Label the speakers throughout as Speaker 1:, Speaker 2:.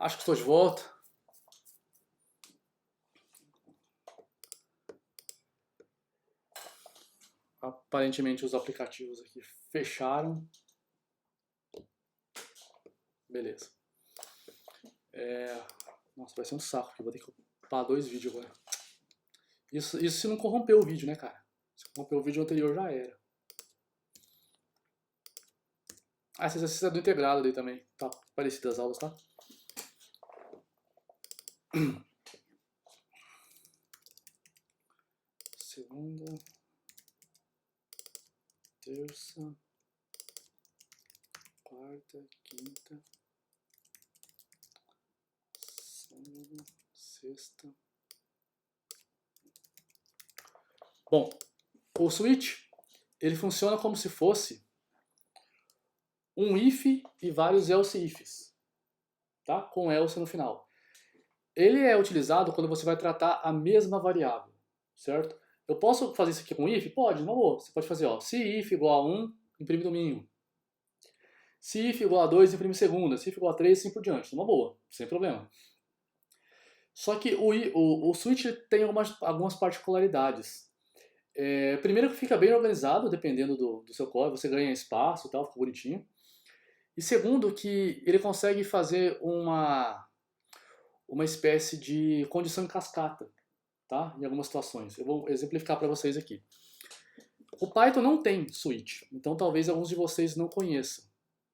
Speaker 1: Acho que estou de volta. Aparentemente os aplicativos aqui fecharam. Beleza. Nossa, vai ser um saco. Eu vou ter que upar 2 vídeos agora. Isso se não corromper o vídeo, né, cara? Se corromper o vídeo anterior já era. Ah, esse exercício é do integrado aí também. Tá parecido as aulas, tá? Segunda, terça, quarta, quinta, sábado, sexta. Bom, o switch, ele funciona como se fosse um if e vários else ifs, tá? Com else no final. Ele é utilizado quando você vai tratar a mesma variável, certo? Eu posso fazer isso aqui com if? Pode, não vou. Você pode fazer, ó, se if igual a 1, imprime domínio. Se if igual a 2, imprime segunda. Se if igual a 3, assim por diante. Numa boa, sem problema. Só que o switch tem algumas particularidades. Primeiro que fica bem organizado, dependendo do seu código, você ganha espaço e tal, fica bonitinho. E segundo que ele consegue fazer uma espécie de condição em cascata, tá? Em algumas situações. Eu vou exemplificar para vocês aqui. O Python não tem switch, então talvez alguns de vocês não conheçam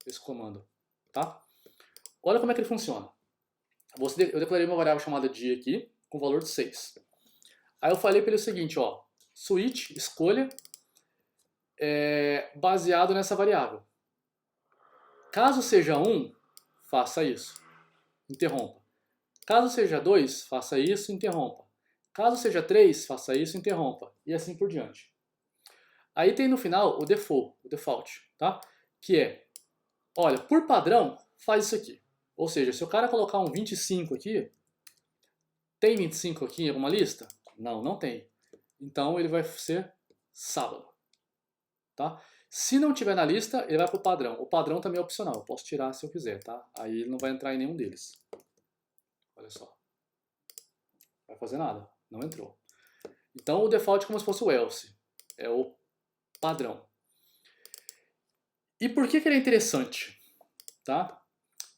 Speaker 1: esse comando, tá? Olha como é que ele funciona. Eu declarei uma variável chamada dia aqui, com valor de 6. Aí eu falei para ele o seguinte, ó, switch, escolha, baseado nessa variável. Caso seja 1, faça isso, interrompa. Caso seja 2, faça isso, interrompa. Caso seja 3, faça isso, interrompa. E assim por diante. Aí tem no final o default, tá? Que é, olha, por padrão, faz isso aqui. Ou seja, se o cara colocar um 25 aqui, tem 25 aqui em alguma lista? Não, não tem. Então ele vai ser sábado, tá? Se não tiver na lista, ele vai para o padrão. O padrão também é opcional, eu posso tirar se eu quiser, tá? Aí ele não vai entrar em nenhum deles. Olha só. Não vai fazer nada, não entrou. Então o default é como se fosse o else, é o padrão. E por que ele é interessante? Tá?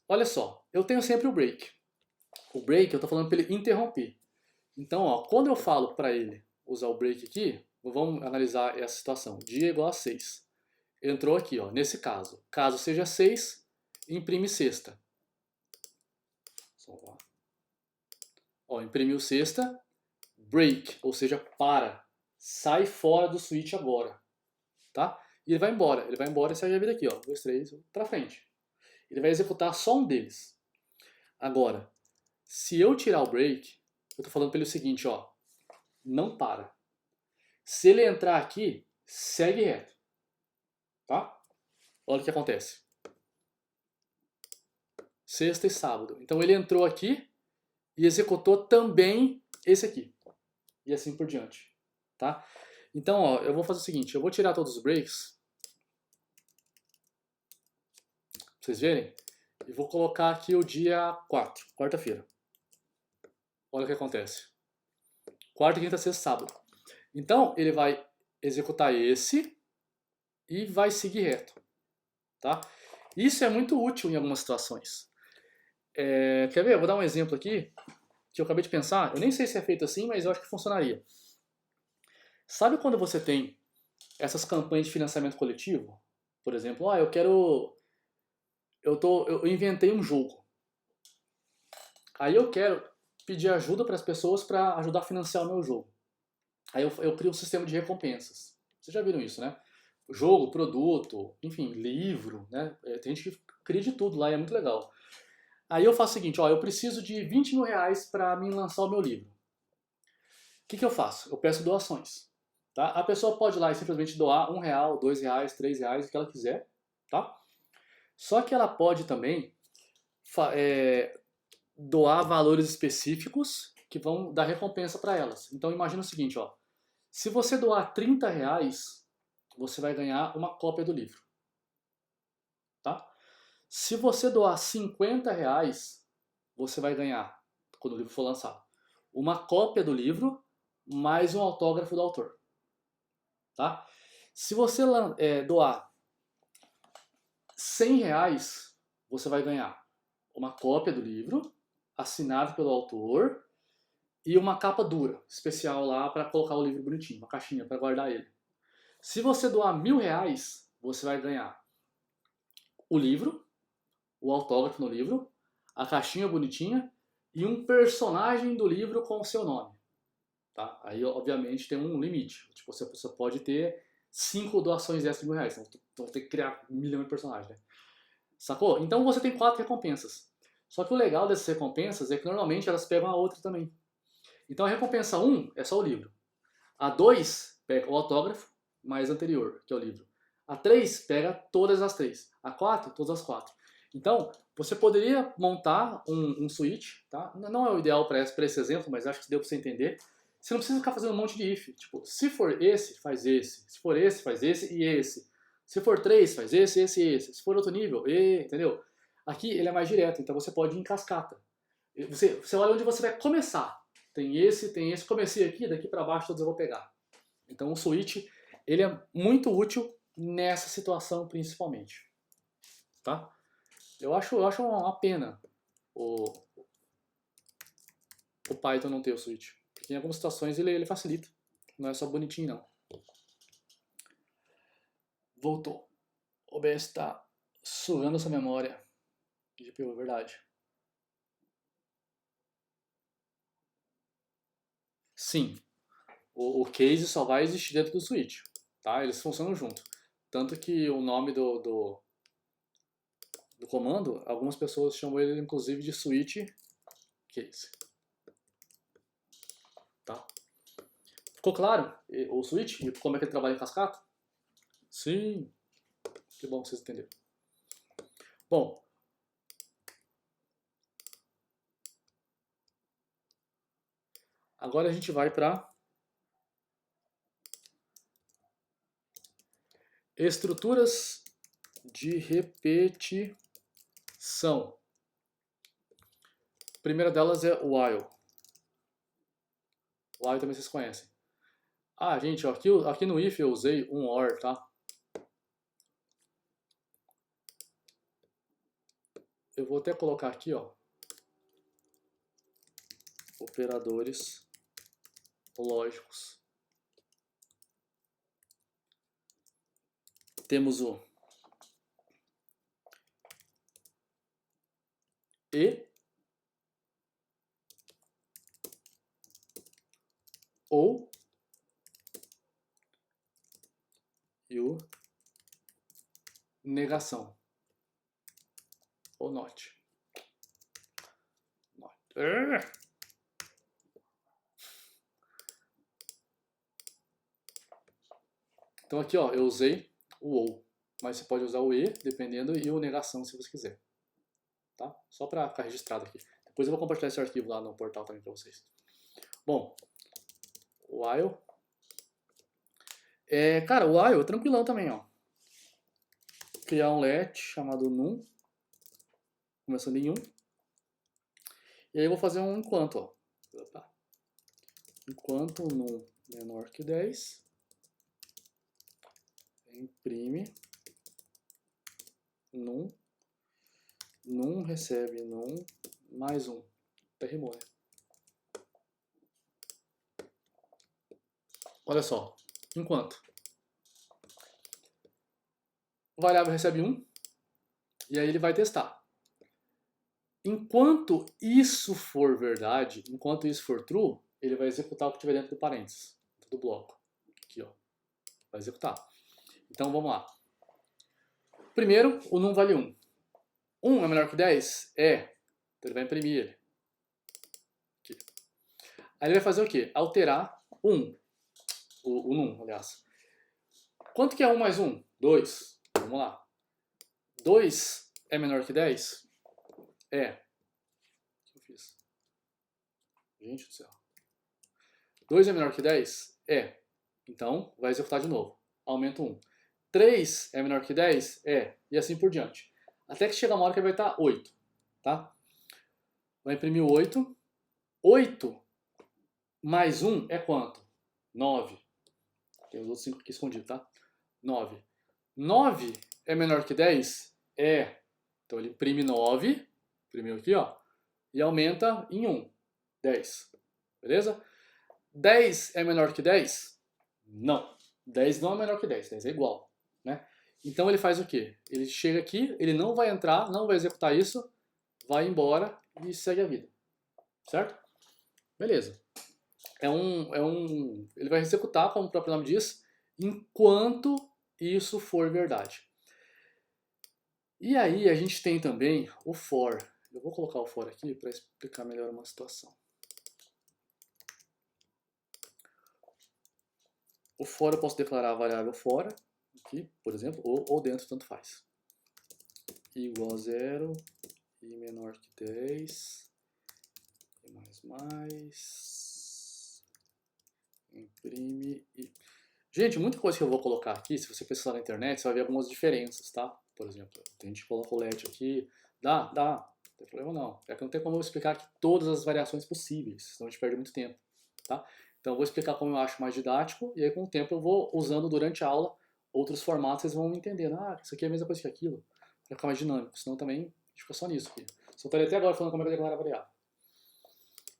Speaker 1: Olha só, eu tenho sempre o break. O break eu estou falando para ele interromper. Então, ó, quando eu falo para ele usar o break aqui, vamos analisar essa situação. Dia igual a 6. Entrou aqui, ó, nesse caso. Caso seja 6, imprime sexta. Ó, imprimiu sexta, break, ou seja, para. Sai fora do switch agora. Tá? E ele vai embora e sai a vida aqui, ó. 2, 3, para frente. Ele vai executar só um deles. Agora, se eu tirar o break, eu estou falando para ele o seguinte, ó, não para. Se ele entrar aqui, segue reto. Tá? Olha o que acontece. Sexta e sábado. Então ele entrou aqui e executou também esse aqui. E assim por diante. Tá? Então, ó, eu vou fazer o seguinte, eu vou tirar todos os breaks. Pra vocês verem. E vou colocar aqui o dia 4, quarta-feira. Olha o que acontece. Quarta, quinta, sexta, sábado. Então, ele vai executar esse e vai seguir reto. Tá? Isso é muito útil em algumas situações. Quer ver? Eu vou dar um exemplo aqui que eu acabei de pensar. Eu nem sei se é feito assim, mas eu acho que funcionaria. Sabe quando você tem essas campanhas de financiamento coletivo? Por exemplo, eu inventei um jogo. Aí eu quero pedir ajuda para as pessoas para ajudar a financiar o meu jogo. Aí eu crio um sistema de recompensas. Vocês já viram isso, né? Jogo, produto, enfim, livro, né? Tem gente que cria de tudo lá e é muito legal. Aí eu faço o seguinte, ó, eu preciso de 20 mil reais para mim lançar o meu livro. O que eu faço? Eu peço doações. Tá? A pessoa pode ir lá e simplesmente doar R$1, R$2, R$3, o que ela quiser. Tá? Só que ela pode também doar valores específicos que vão dar recompensa para elas. Então imagina o seguinte, ó, se você doar R$30, você vai ganhar uma cópia do livro. Tá? Se você doar R$50, você vai ganhar, quando o livro for lançado, uma cópia do livro mais um autógrafo do autor. Tá? Se você doar R$100, você vai ganhar uma cópia do livro, assinado pelo autor, e uma capa dura, especial lá para colocar o livro bonitinho, uma caixinha para guardar ele. Se você doar R$1.000, você vai ganhar o livro, o autógrafo no livro, a caixinha bonitinha e um personagem do livro com o seu nome. Tá? Aí, obviamente, tem um limite. Tipo, você pode ter 5 doações dessas de R$1.000. Então, vai ter que criar 1 milhão de personagens. Né? Sacou? Então, você tem 4 recompensas. Só que o legal dessas recompensas é que, normalmente, elas pegam a outra também. Então, a recompensa 1 é só o livro. A 2 pega o autógrafo mais anterior, que é o livro. A 3 pega todas as 3. A 4, todas as 4. Então, você poderia montar um switch, tá? Não é o ideal para esse exemplo, mas acho que deu para você entender. Você não precisa ficar fazendo um monte de if. Tipo, se for esse, faz esse. Se for esse, faz esse e esse. Se for 3, faz esse, esse e esse. Se for outro nível, entendeu? Aqui ele é mais direto, então você pode ir em cascata. Você olha onde você vai começar. Tem esse, comecei aqui, daqui para baixo todos eu vou pegar. Então o switch, ele é muito útil nessa situação principalmente. Tá? Eu acho uma pena o Python não ter o switch. Porque em algumas situações ele facilita. Não é só bonitinho não. Voltou. O OBS está sugando essa memória. GPU, é verdade. Sim. O case só vai existir dentro do switch. Tá? Eles funcionam junto. Tanto que o nome do comando, algumas pessoas chamam ele inclusive de switch case. Tá? Ficou claro o switch e como é que ele trabalha em cascata? Sim. Que bom que vocês entenderam. Bom. Agora a gente vai para estruturas de repetição. A primeira delas é while. While também vocês conhecem. Ah, gente, ó, aqui no if eu usei um or, tá? Eu vou até colocar aqui, ó, operadores lógicos. Temos o e, ou e o negação, ou not. Então aqui, ó, eu usei o ou, mas você pode usar o e, dependendo, e o negação se você quiser. Tá? Só para ficar registrado aqui. Depois eu vou compartilhar esse arquivo lá no portal também para vocês. Bom, while. Cara, o while é tranquilão também, ó. Criar um let chamado num, começando em 1. E aí eu vou fazer um enquanto, ó. Enquanto num menor que 10, imprime num recebe num mais 1. Até rimou, né? Olha só, enquanto o variável recebe 1, e aí ele vai testar. Enquanto isso for verdade, enquanto isso for true, ele vai executar o que tiver dentro do parênteses, do bloco. Aqui, ó. Vai executar. Então vamos lá. Primeiro, o num vale 1. 1 é menor que 10? É. Então ele vai imprimir ele. Aqui. Aí ele vai fazer o quê? Alterar 1. O num, aliás. Quanto que é 1 mais 1? 2. Vamos lá. 2 é menor que 10? É. O que eu fiz? Gente do céu. 2 é menor que 10? É. Então, vai executar de novo. Aumenta 1. 3 é menor que 10? É. E assim por diante. Até que chega uma hora que vai estar 8. Tá? vai imprimir 8. 8 mais 1 é quanto? 9. Tem os outros 5 aqui escondidos, tá? 9. 9 é menor que 10? É. Então ele imprime 9, imprimiu aqui, ó, e aumenta em 1. 10. Beleza? 10 é menor que 10? Não. 10 não é menor que 10, 10 é igual, né? Então ele faz o quê? Ele chega aqui, ele não vai entrar, não vai executar isso, vai embora e segue a vida. Certo? Beleza. Ele vai executar, como o próprio nome diz, enquanto isso for verdade. E aí a gente tem também o for. Eu vou colocar o for aqui para explicar melhor uma situação. O for eu posso declarar a variável fora, aqui, por exemplo, ou dentro, tanto faz. Igual a 0, e menor que 10, e mais, imprime e... Gente, muita coisa que eu vou colocar aqui, se você pesquisar na internet, você vai ver algumas diferenças, tá? Por exemplo, a gente coloca o let aqui, dá, não tem problema não. É que não tem como eu explicar aqui todas as variações possíveis, senão a gente perde muito tempo, tá? Então eu vou explicar como eu acho mais didático, e aí com o tempo eu vou usando durante a aula outros formatos, vocês vão entendendo, isso aqui é a mesma coisa que aquilo, para ficar mais dinâmico, senão também a gente fica só nisso aqui. Só estaria até agora falando como é que eu declaro a variável.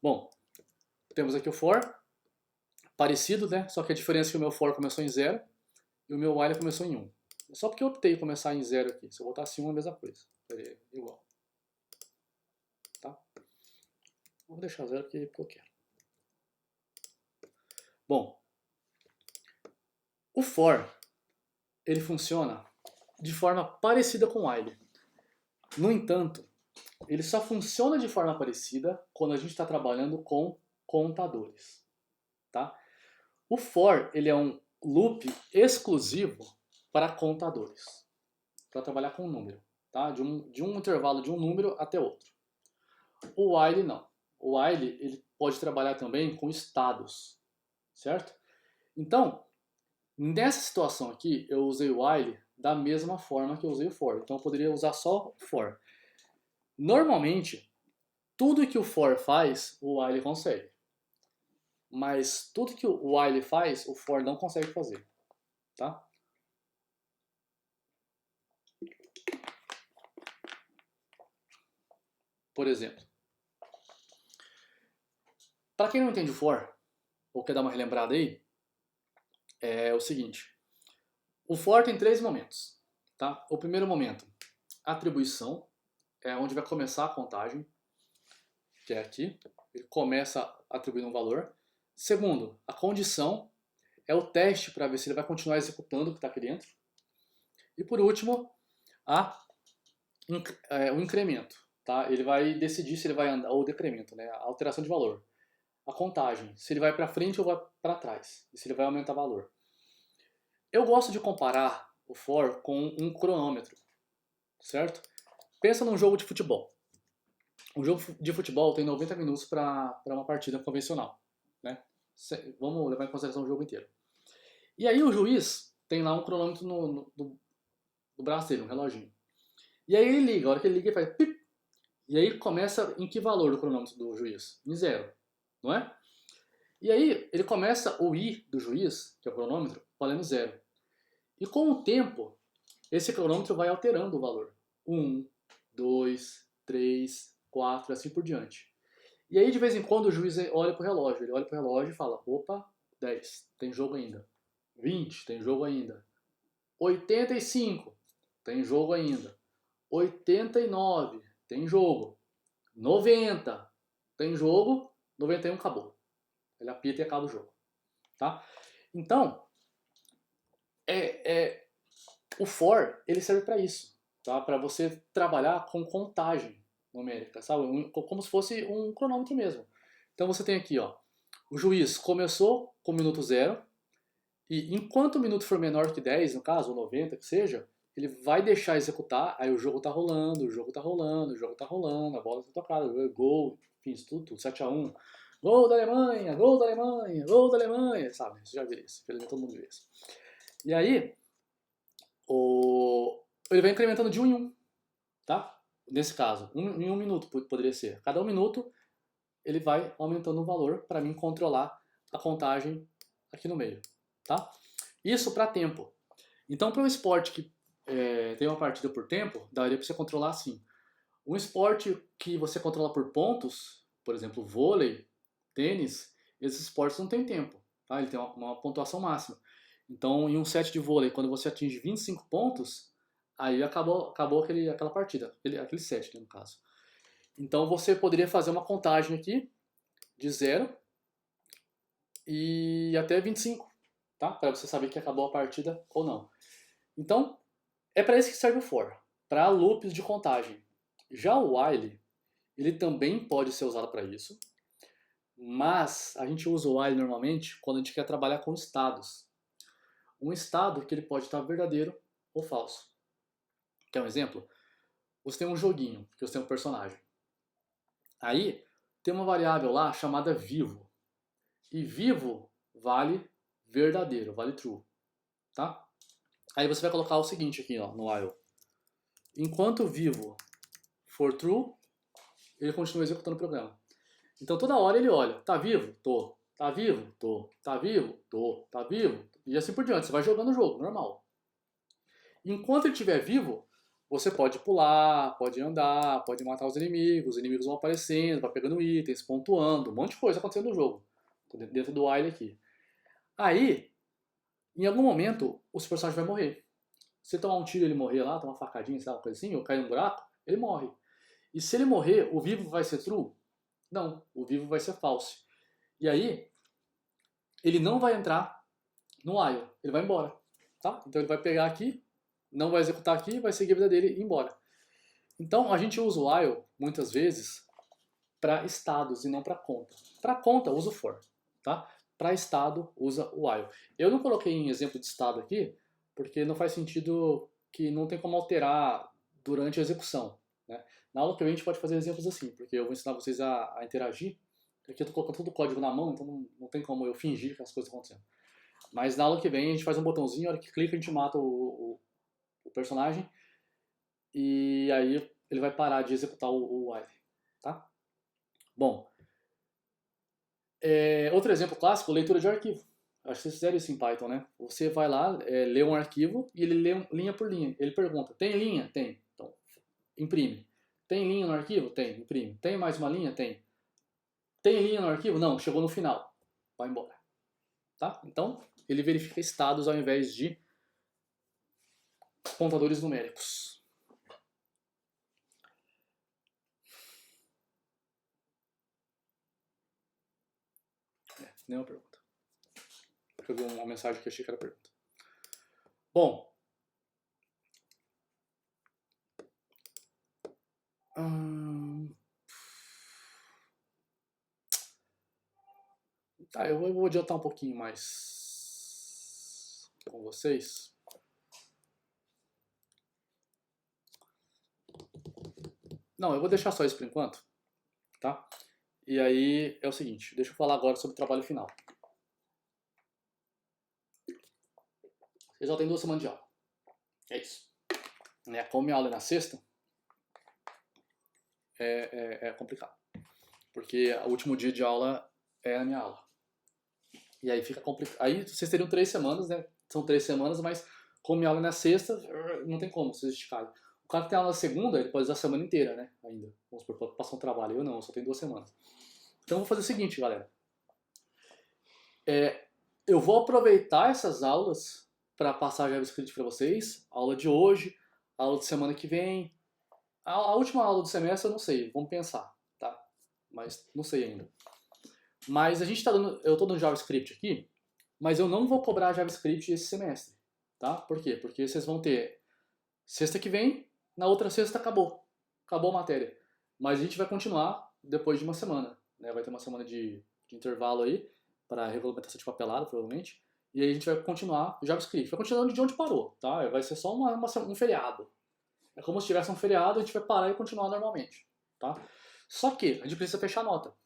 Speaker 1: Bom, temos aqui o for, parecido, né? Só que a diferença é que o meu for começou em 0 e o meu while começou em 1. Só porque eu optei por começar em 0 aqui. Se eu botasse 1 é a mesma coisa. Seria igual. Tá? Vou deixar 0 porque eu quero. Bom, o for, ele funciona de forma parecida com o while. No entanto, ele só funciona de forma parecida quando a gente está trabalhando com contadores. Tá? O for, ele é um loop exclusivo para contadores, para trabalhar com um número, tá? de um intervalo de um número até outro. O while não. O while ele pode trabalhar também com estados, certo? Então, nessa situação aqui, eu usei o while da mesma forma que eu usei o for. Então, eu poderia usar só o for. Normalmente, tudo que o for faz, o while consegue. Mas tudo que o while faz, o for não consegue fazer, tá? Por exemplo, para quem não entende o for, ou quer dar uma relembrada aí, é o seguinte. O for tem 3 momentos, tá? O primeiro momento, atribuição, é onde vai começar a contagem, que é aqui. Ele começa atribuindo um valor. Segundo, a condição, é o teste para ver se ele vai continuar executando o que está aqui dentro. E por último, o incremento, tá? Ele vai decidir se ele vai andar, ou o decremento, né? A alteração de valor. A contagem, se ele vai para frente ou vai para trás, e se ele vai aumentar valor. Eu gosto de comparar o for com um cronômetro, certo? Pensa num jogo de futebol. Um jogo de futebol tem 90 minutos para uma partida convencional, né? Vamos levar em consideração o jogo inteiro. E aí o juiz tem lá um cronômetro no braço dele, um reloginho. E aí ele liga, a hora que ele liga ele faz pip, e aí começa em que valor do cronômetro do juiz? Em 0, não é? E aí ele começa o I do juiz, que é o cronômetro, valendo 0. E com o tempo, esse cronômetro vai alterando o valor. 1, 2, 3, 4, assim por diante. E aí de vez em quando o juiz olha pro relógio, ele olha pro relógio e fala, opa, 10, tem jogo ainda. 20, tem jogo ainda. 85, tem jogo ainda. 89, tem jogo. 90, tem jogo. 91, acabou. Ele apita e acaba o jogo. Tá? Então, o for, ele serve para isso. Tá? Para você trabalhar com contagem numérica, sabe? Como se fosse um cronômetro mesmo. Então você tem aqui, ó, o juiz começou com o minuto 0, e enquanto o minuto for menor que 10, no caso, ou 90, que seja, ele vai deixar executar, aí o jogo tá rolando, o jogo tá rolando, o jogo tá rolando, a bola tá tocada, gol, enfim, tudo 7-1. Gol da Alemanha, gol da Alemanha, gol da Alemanha, sabe? Você já viu isso, infelizmente todo mundo viu isso. E aí, ele vai incrementando de 1 em 1, tá? nesse caso, em 1 minuto poderia ser. Cada 1 minuto ele vai aumentando o valor para mim controlar a contagem aqui no meio, tá? Isso para tempo. Então, para um esporte que tem uma partida por tempo, daria para você controlar assim. Um esporte que você controla por pontos, por exemplo, vôlei, tênis, esses esportes não tem tempo, tá? Ele tem uma pontuação máxima. Então, em um set de vôlei, quando você atinge 25 pontos, aí acabou aquela partida, aquele set, né, no caso. Então, você poderia fazer uma contagem aqui de 0 e até 25, tá? Para você saber que acabou a partida ou não. Então, é para isso que serve o for, para loops de contagem. Já o while, ele também pode ser usado para isso, mas a gente usa o while normalmente quando a gente quer trabalhar com estados. Um estado que ele pode estar verdadeiro ou falso. Quer um exemplo? Você tem um joguinho, que você tem um personagem. Aí, tem uma variável lá chamada vivo. E vivo vale verdadeiro, vale true, tá? Aí você vai colocar o seguinte aqui, ó, no while. Enquanto vivo for true, ele continua executando o programa. Então toda hora ele olha, tá vivo? Tô. Tá vivo? Tô. Tá vivo? Tô. Tá vivo? E assim por diante, você vai jogando o jogo, normal. Enquanto ele estiver vivo, você pode pular, pode andar, pode matar os inimigos vão aparecendo, vai pegando itens, pontuando, um monte de coisa acontecendo no jogo, dentro do while aqui. Aí, em algum momento, o seu personagem vai morrer. Se tomar um tiro e ele morrer lá, tomar uma facadinha, sei lá, uma coisa assim, ou cair num buraco, ele morre. E se ele morrer, o vivo vai ser true? Não, o vivo vai ser false. E aí, ele não vai entrar no while, ele vai embora, tá? Então ele vai pegar aqui, não vai executar aqui, vai seguir a vida dele e ir embora. Então a gente usa o while, muitas vezes, para estados e não para conta. Para conta, usa o for, tá? Para estado, usa o while. Eu não coloquei em exemplo de estado aqui, porque não faz sentido, que não tem como alterar durante a execução, né? Na aula que vem a gente pode fazer exemplos assim, porque eu vou ensinar vocês a interagir. Aqui eu estou colocando todo o código na mão, então não tem como eu fingir que as coisas estão acontecendo. Mas na aula que vem a gente faz um botãozinho, a hora que clica a gente mata o personagem e aí ele vai parar de executar o while, tá? Bom, outro exemplo clássico, leitura de arquivo. Acho que vocês fizeram isso em Python, né? Você vai lá, lê um arquivo e ele lê linha por linha. Ele pergunta, tem linha? Tem. Então, imprime. Tem linha no arquivo? Tem. Imprime. Tem mais uma linha? Tem. Tem linha no arquivo? Não, chegou no final. Vai embora. Tá? Então, ele verifica estados ao invés de contadores numéricos. Nenhuma pergunta. Eu vi uma mensagem que achei que era pergunta. Bom. Tá, eu vou adiantar um pouquinho mais com vocês. Não, eu vou deixar só isso por enquanto, tá? E aí é o seguinte, deixa eu falar agora sobre o trabalho final. Vocês já têm 2 semanas de aula. É isso. Como minha aula é na sexta, é complicado. Porque o último dia de aula é a minha aula. E aí fica complicado. Aí vocês teriam 3 semanas, né? São 3 semanas, mas como minha aula é na sexta, não tem como vocês esticarem. O cara que tem aula na segunda, ele pode usar a semana inteira, né? Ainda. Vamos supor, pode passar um trabalho. Eu não, eu só tenho 2 semanas. Então eu vou fazer o seguinte, galera. Eu vou aproveitar essas aulas para passar JavaScript para vocês. A aula de hoje, a aula de semana que vem. A última aula do semestre eu não sei, vamos pensar, tá? Mas não sei ainda. Mas a gente tá dando, eu estou dando JavaScript aqui, mas eu não vou cobrar JavaScript esse semestre, tá? Por quê? Porque vocês vão ter sexta que vem, na outra sexta acabou a matéria. Mas a gente vai continuar depois de uma semana, né? Vai ter uma semana de intervalo aí para regulamentação de papelada, provavelmente. E aí a gente vai continuar o JavaScript. Vai continuando de onde parou, tá? Vai ser só um feriado. É como se tivesse um feriado, a gente vai parar e continuar normalmente, tá? Só que a gente precisa fechar a nota.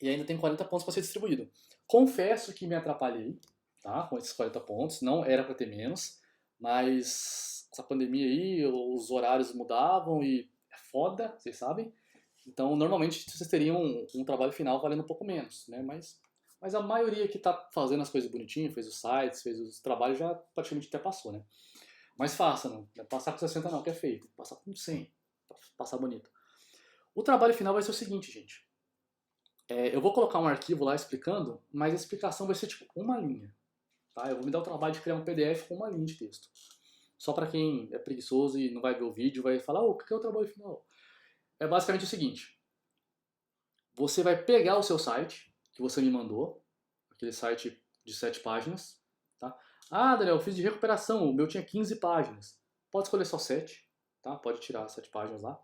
Speaker 1: E ainda tem 40 pontos para ser distribuído. Confesso que me atrapalhei, tá? Com esses 40 pontos. Não era para ter menos, mas essa pandemia aí, os horários mudavam e foda, vocês sabem. Então, normalmente, vocês teriam um trabalho final valendo um pouco menos, né? Mas a maioria que está fazendo as coisas bonitinho, fez os sites, fez os trabalhos, já praticamente até passou, né? Mas faça, não é passar com 60 não, que é feio. Tem que passar com 100, pra passar bonito. O trabalho final vai ser o seguinte, gente. Eu vou colocar um arquivo lá explicando, mas a explicação vai ser tipo uma linha. Tá? Eu vou me dar o trabalho de criar um PDF com uma linha de texto. Só para quem é preguiçoso e não vai ver o vídeo, vai falar, o que é o trabalho final? É basicamente o seguinte. Você vai pegar o seu site, que você me mandou, aquele site de 7 páginas, tá? Ah, Daniel, eu fiz de recuperação, o meu tinha 15 páginas. Pode escolher só 7, tá? Pode tirar 7 páginas lá.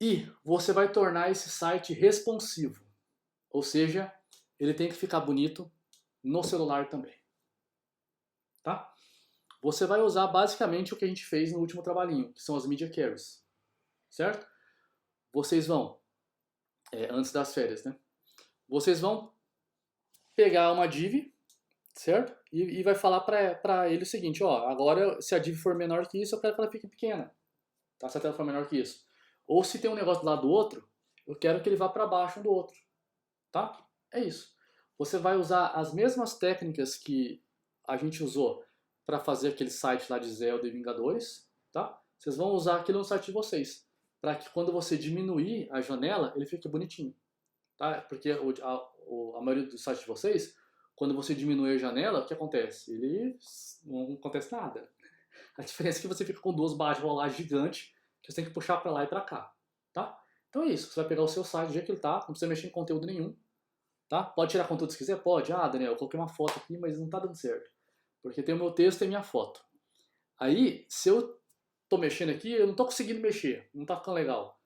Speaker 1: E você vai tornar esse site responsivo. Ou seja, ele tem que ficar bonito no celular também. Tá? Você vai usar basicamente o que a gente fez no último trabalhinho, que são as media carries. Certo? Vocês vão, antes das férias, né? Vocês vão pegar uma div, certo? E vai falar para ele o seguinte, ó, agora se a div for menor que isso, eu quero que ela fique pequena. Tá? Se a tela for menor que isso. Ou se tem um negócio do lado do outro, eu quero que ele vá para baixo um do outro. Tá? É isso. Você vai usar as mesmas técnicas que a gente usou para fazer aquele site lá de Zelda e Vingadores, tá? Vocês vão usar aquilo no site de vocês, para que quando você diminuir a janela, ele fique bonitinho, tá? Porque a maioria dos sites de vocês, quando você diminui a janela, o que acontece? Ele não acontece nada. A diferença é que você fica com duas barras de rolagem gigantes que você tem que puxar para lá e para cá, tá? Então é isso. Você vai pegar o seu site do jeito que ele tá, não precisa mexer em conteúdo nenhum. Tá? Pode tirar conteúdo se quiser? Pode. Ah, Daniel, eu coloquei uma foto aqui, mas não tá dando certo. Porque tem o meu texto e a minha foto. Aí, se eu tô mexendo aqui, eu não tô conseguindo mexer. Não tá ficando legal.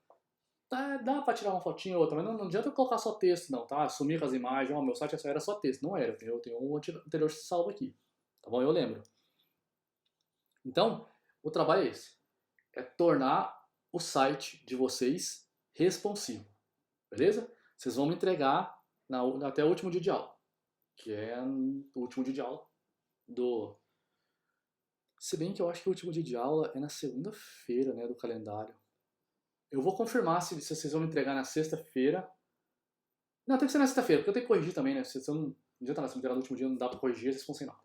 Speaker 1: Tá, dá pra tirar uma fotinha ou outra, mas não adianta eu colocar só texto, não, tá? Sumir com as imagens. Ó, meu site era só texto. Não era. Eu tenho um anterior salvo aqui. Tá bom? Eu lembro. Então, o trabalho é esse. É tornar o site de vocês responsivo. Beleza? Vocês vão me entregar até o último dia de aula. Que é o último dia de aula do... Se bem que eu acho que o último dia de aula é na segunda-feira, né, do calendário. Eu vou confirmar se vocês vão me entregar na sexta-feira. Não, tem que ser na sexta-feira, porque eu tenho que corrigir também, né? Se eu não adianta nada, se me entregar no último dia, não dá pra corrigir, vocês vão sem não.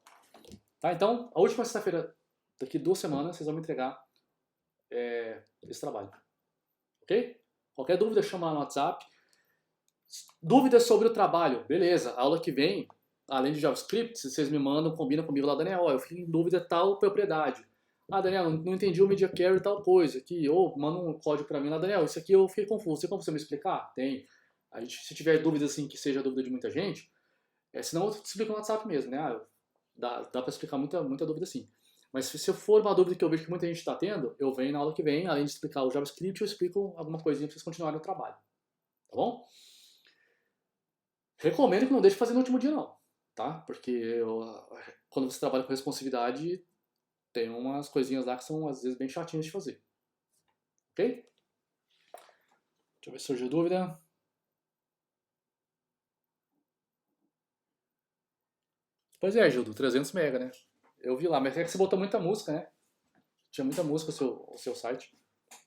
Speaker 1: Tá, então, a última sexta-feira, daqui 2 semanas, vocês vão me entregar esse trabalho. Ok? Qualquer dúvida, chama lá no WhatsApp. Dúvidas sobre o trabalho, beleza. A aula que vem, além de JavaScript, se vocês me mandam, combina comigo lá, Daniel, ó, eu fiquei em dúvida tal propriedade. Ah, Daniel, não entendi o media carry tal coisa aqui. Ou manda um código para mim lá, Daniel, isso aqui eu fiquei confuso. Tem como você me explicar? Tem. A gente, se tiver dúvida assim, que seja dúvida de muita gente, senão eu te explico no WhatsApp mesmo, né? Dá para explicar muita dúvida assim. Mas se for uma dúvida que eu vejo que muita gente está tendo, eu venho na aula que vem, além de explicar o JavaScript, eu explico alguma coisinha para vocês continuarem o trabalho. Tá bom? Recomendo que não deixe fazer no último dia, não. Tá? Porque quando você trabalha com responsividade, tem umas coisinhas lá que são, às vezes, bem chatinhas de fazer. Ok? Deixa eu ver se surgiu dúvida. Pois é, Gildo, 300 MB, né? Eu vi lá, mas é que você botou muita música, né? Tinha muita música o seu site,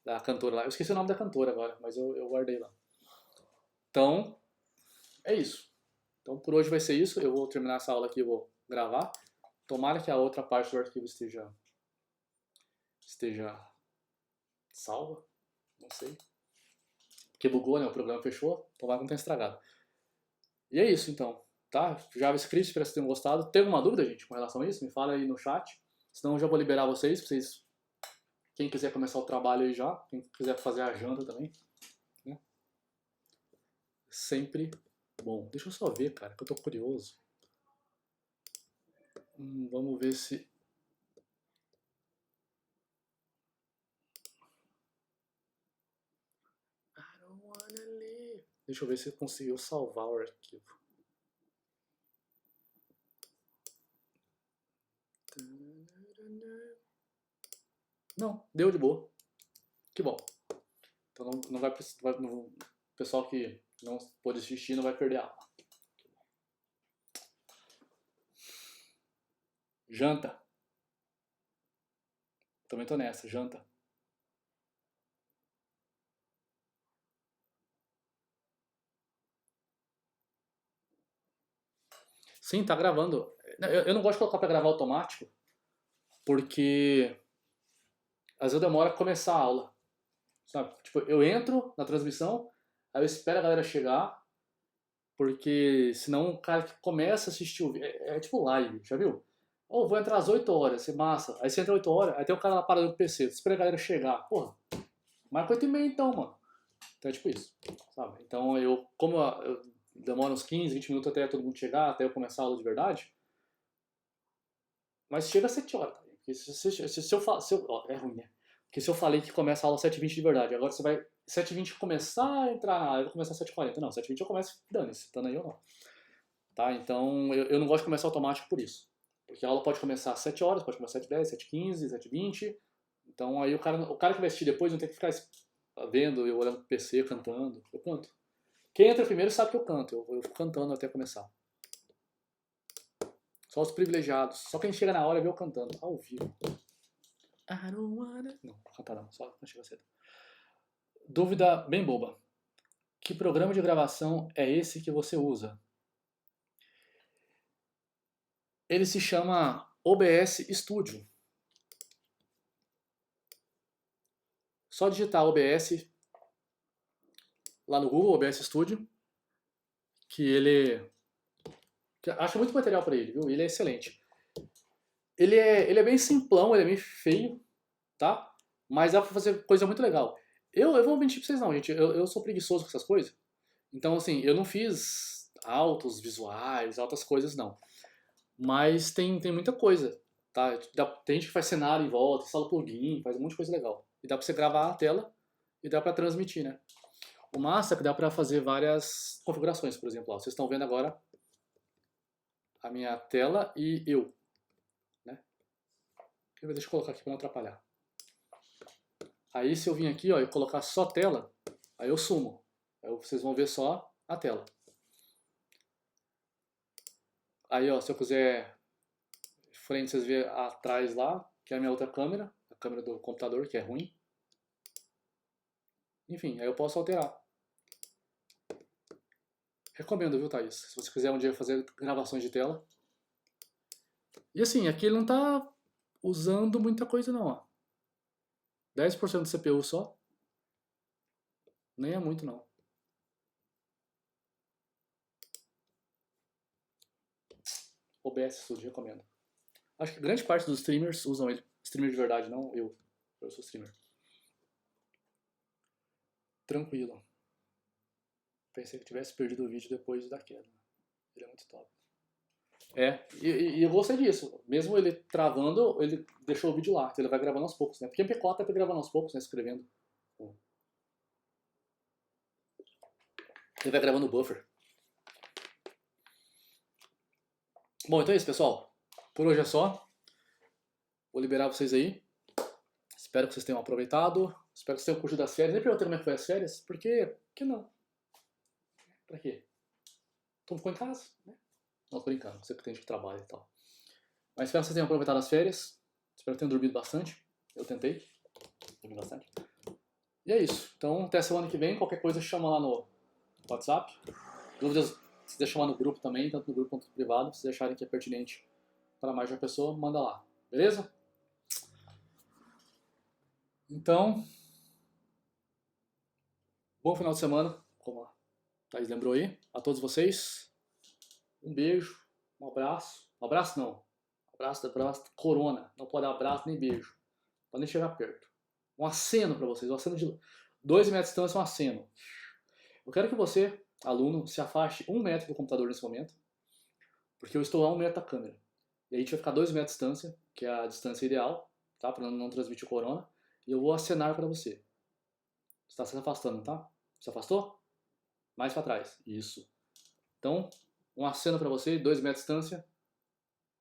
Speaker 1: da cantora lá. Eu esqueci o nome da cantora agora, mas eu guardei lá. Então, é isso. Então, por hoje vai ser isso. Eu vou terminar essa aula aqui, eu vou gravar. Tomara que a outra parte do arquivo esteja salva. Não sei. Porque bugou, né? O programa fechou. Tomara que não tenha estragado. E é isso, então. Tá? JavaScript, espero que vocês tenham gostado. Tem alguma dúvida, gente, com relação a isso? Me fala aí no chat. Senão eu já vou liberar vocês. Quem quiser começar o trabalho aí já. Quem quiser fazer a janta também. Né? Sempre bom. Deixa eu só ver, cara, que eu tô curioso. Vamos ver se... Deixa eu ver se conseguiu salvar o arquivo. Não, deu de boa. Que bom. Então não vai precisar. O pessoal que não pôde assistir não vai perder a aula. Janta. Também tô nessa, janta. Sim, tá gravando. Eu não gosto de colocar pra gravar automático, porque às vezes demora a começar a aula, sabe? Tipo, eu entro na transmissão, aí eu espero a galera chegar, porque senão o cara que começa a assistir o vídeo, é tipo live, já viu? Ou vou entrar às 8 horas, você massa. Aí você entra às 8 horas, aí tem o cara lá parado no PC, você espera a galera chegar. Porra, marca 8 e meia então, mano. Então é tipo isso, sabe? Então como eu demoro uns 15, 20 minutos até todo mundo chegar, até eu começar a aula de verdade, mas chega às 7 horas. Tá? Porque se eu falar, ó, é ruim, né? Porque se eu falei que começa a aula às 7h20 de verdade, agora você vai 7h20 começar a entrar na aula, eu vou começar às 7h40. Não, 7h20 eu começo, dane-se, estando aí ou não. Tá? Então eu não gosto de começar automático por isso. Porque a aula pode começar às 7 horas, pode começar às 7h10, 7h15, 7h20. Então aí o cara que vai assistir depois não tem que ficar vendo, eu olhando pro PC, cantando. Eu canto. Quem entra primeiro sabe que eu canto. Eu fico cantando até começar. Só os privilegiados. Só quem chega na hora vê eu cantando. Ao vivo. I don't wanna... Não, não cantar não. Só quando chega cedo. Dúvida bem boba. Que programa de gravação é esse que você usa? Ele se chama OBS Studio. Só digitar OBS lá no Google, OBS Studio, que ele... Acho muito material para ele, viu? Ele é excelente. Ele é bem simplão, ele é bem feio, tá? Mas dá pra fazer coisa muito legal. Eu vou mentir pra vocês não, gente. Eu sou preguiçoso com essas coisas. Então, assim, eu não fiz altos visuais, altas coisas, não. Mas tem muita coisa, tá? Tem gente que faz cenário em volta, instala plugin, faz um monte de coisa legal. E dá pra você gravar a tela e dá pra transmitir, né? O massa é que dá pra fazer várias configurações, por exemplo. Ó, vocês estão vendo agora a minha tela e eu, né? Deixa eu colocar aqui pra não atrapalhar. Aí se eu vir aqui ó, e colocar só tela, aí eu sumo. Aí vocês vão ver só a tela. Aí ó, se eu quiser frente, vocês vê atrás lá, que é a minha outra câmera, a câmera do computador, que é ruim. Enfim, aí eu posso alterar. Recomendo, viu, Thaís? Se você quiser um dia fazer gravações de tela. E assim, aqui ele não tá usando muita coisa não, ó. 10% do CPU só. Nem é muito não. OBS Studio, recomendo. Acho que grande parte dos streamers usam ele. Streamer de verdade, não eu. Eu sou streamer. Tranquilo. Pensei que tivesse perdido o vídeo depois da queda. Ele é muito top. E eu gostei disso. Mesmo ele travando, ele deixou o vídeo lá. Então ele vai gravando aos poucos, né? Porque MP4 é gravando aos poucos, né? Escrevendo. Ele vai gravando o buffer. Bom, então é isso, pessoal. Por hoje é só. Vou liberar vocês aí. Espero que vocês tenham aproveitado. Espero que vocês tenham curtido as férias. Nem perguntei como é que foi as férias. Por que não? Pra quê? Todo mundo ficou em casa, né? Não, tô brincando. Você que tem gente que trabalha e tal. Mas espero que vocês tenham aproveitado as férias. Espero que tenham dormido bastante. Eu tentei. Dormi bastante. E é isso. Então, até semana que vem. Qualquer coisa, chama lá no WhatsApp. Dúvidas, se deixa chamar no grupo também, tanto no grupo quanto no privado. Se acharem que é pertinente para mais de uma pessoa, manda lá. Beleza? Então, bom final de semana, como a Thaís lembrou aí, a todos vocês. Um beijo, um abraço. Um abraço não. Abraço corona. Não pode dar abraço nem beijo. Não pode nem chegar perto. Um aceno para vocês. Um aceno de 2 metros de distância, um aceno. Eu quero que você, aluno, se afaste 1 metro do computador nesse momento, porque eu estou a 1 metro da câmera. E a gente vai ficar 2 metros de distância, que é a distância ideal, tá? Para não transmitir o corona. E eu vou acenar para você. Você está se afastando, tá? Se afastou? Mais para trás. Isso. Então, um aceno para você, 2 metros de distância.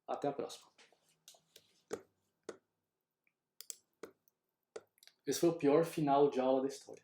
Speaker 1: Até a próxima. Esse foi o pior final de aula da história.